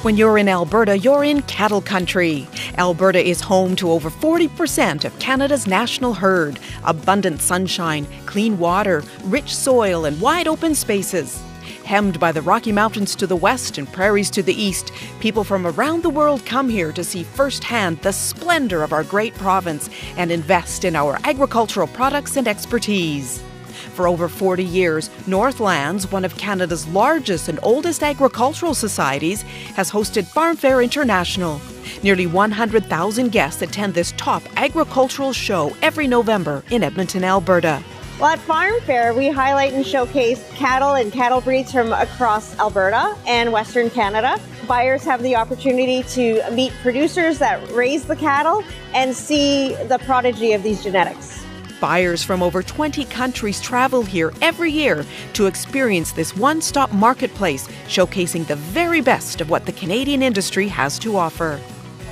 When you're in Alberta, you're in cattle country. Alberta is home to over 40% of Canada's national herd. Abundant sunshine, clean water, rich soil, and wide open spaces. Hemmed by the Rocky Mountains to the west and prairies to the east, people from around the world come here to see firsthand the splendor of our great province and invest in our agricultural products and expertise. For over 40 years, Northlands, one of Canada's largest and oldest agricultural societies, has hosted Farmfair International. Nearly 100,000 guests attend this top agricultural show every November in Edmonton, Alberta. Well, at Farmfair, we highlight and showcase cattle and cattle breeds from across Alberta and Western Canada. Buyers have the opportunity to meet producers that raise the cattle and see the prodigy of these genetics. Buyers from over 20 countries travel here every year to experience this one-stop marketplace, showcasing the very best of what the Canadian industry has to offer.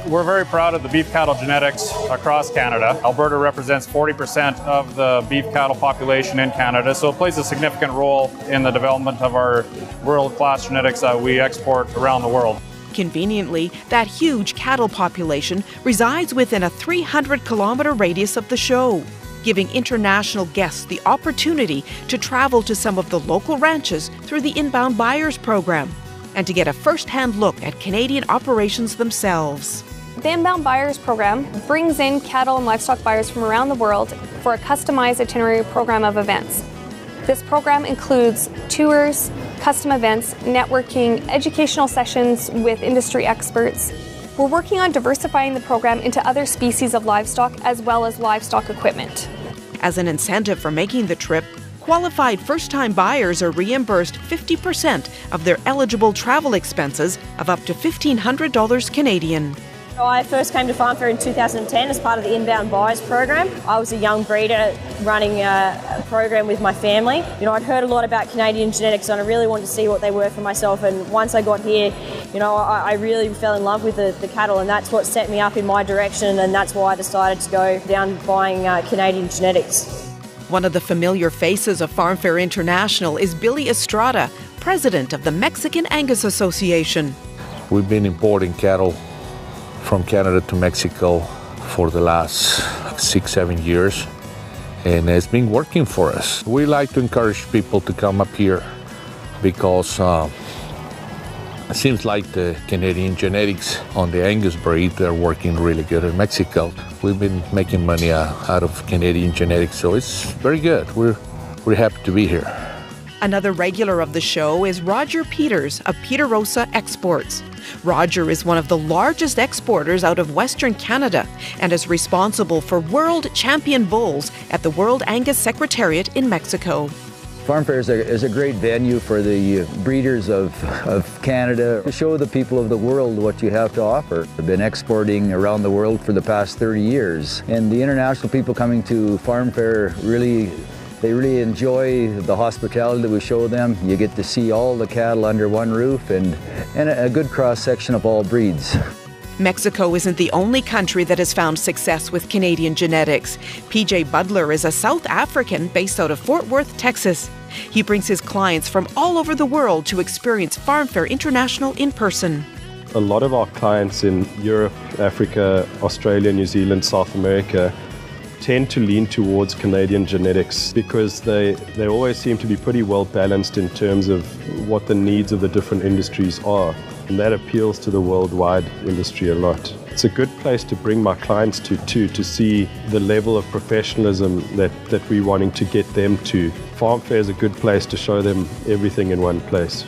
We're very proud of the beef cattle genetics across Canada. Alberta represents 40% of the beef cattle population in Canada, so it plays a significant role in the development of our world-class genetics that we export around the world. Conveniently, that huge cattle population resides within a 300-kilometer radius of the show, giving international guests the opportunity to travel to some of the local ranches through the Inbound Buyers program and to get a first-hand look at Canadian operations themselves. The Inbound Buyers program brings in cattle and livestock buyers from around the world for a customized itinerary program of events. This program includes tours, custom events, networking, educational sessions with industry experts. We're working on diversifying the program into other species of livestock as well as livestock equipment. As an incentive for making the trip, qualified first-time buyers are reimbursed 50% of their eligible travel expenses of up to $1,500 Canadian. I first came to Farmfair in 2010 as part of the Inbound Buyers program. I was a young breeder running a program with my family. I'd heard a lot about Canadian genetics and I really wanted to see what they were for myself, and once I got here, I really fell in love with the cattle, and that's what set me up in my direction, and that's why I decided to go down buying Canadian genetics. One of the familiar faces of Farmfair International is Billy Estrada, president of the Mexican Angus Association. We've been importing cattle from Canada to Mexico for the last 6-7 years, and it's been working for us. We like to encourage people to come up here because it seems like the Canadian genetics on the Angus breed, they're working really good in Mexico. We've been making money out of Canadian genetics, so it's very good. We're happy to be here. Another regular of the show is Roger Peters of Peterosa Exports. Roger is one of the largest exporters out of Western Canada and is responsible for world champion bulls at the World Angus Secretariat in Mexico. Farmfair is a great venue for the breeders of Canada to show the people of the world what you have to offer. I've been exporting around the world for the past 30 years, and the international people coming to Farmfair really enjoy the hospitality that we show them. You get to see all the cattle under one roof and a good cross-section of all breeds. Mexico isn't the only country that has found success with Canadian genetics. PJ Butler is a South African based out of Fort Worth, Texas. He brings his clients from all over the world to experience Farmfair International in person. A lot of our clients in Europe, Africa, Australia, New Zealand, South America tend to lean towards Canadian genetics because they always seem to be pretty well balanced in terms of what the needs of the different industries are. And that appeals to the worldwide industry a lot. It's a good place to bring my clients to too, to see the level of professionalism that we're wanting to get them to. Farmfair is a good place to show them everything in one place.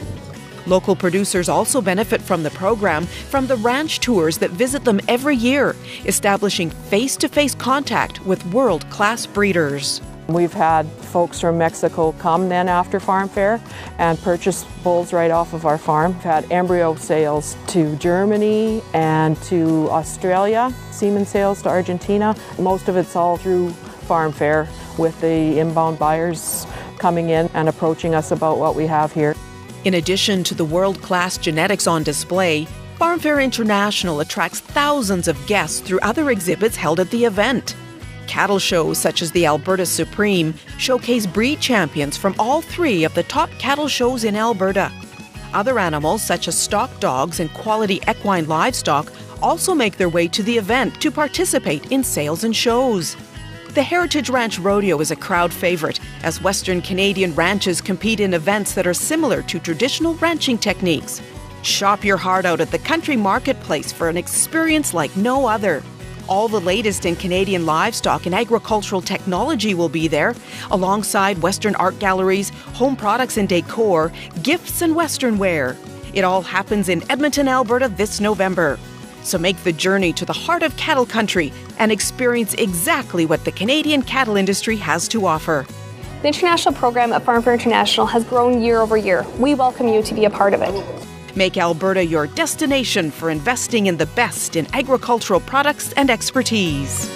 Local producers also benefit from the program from the ranch tours that visit them every year, establishing face-to-face contact with world-class breeders. We've had folks from Mexico come then after Farmfair and purchase bulls right off of our farm. We've had embryo sales to Germany and to Australia, semen sales to Argentina. Most of it's all through Farmfair with the inbound buyers coming in and approaching us about what we have here. In addition to the world-class genetics on display, Farmfair International attracts thousands of guests through other exhibits held at the event. Cattle shows such as the Alberta Supreme showcase breed champions from all three of the top cattle shows in Alberta. Other animals, such as stock dogs and quality equine livestock, also make their way to the event to participate in sales and shows. The Heritage Ranch Rodeo is a crowd favorite as Western Canadian ranches compete in events that are similar to traditional ranching techniques. Shop your heart out at the Country Marketplace for an experience like no other. All the latest in Canadian livestock and agricultural technology will be there, alongside Western art galleries, home products and decor, gifts and Western wear. It all happens in Edmonton, Alberta this November. So make the journey to the heart of cattle country and experience exactly what the Canadian cattle industry has to offer. The international program at Farmfair International has grown year over year. We welcome you to be a part of it. Make Alberta your destination for investing in the best in agricultural products and expertise.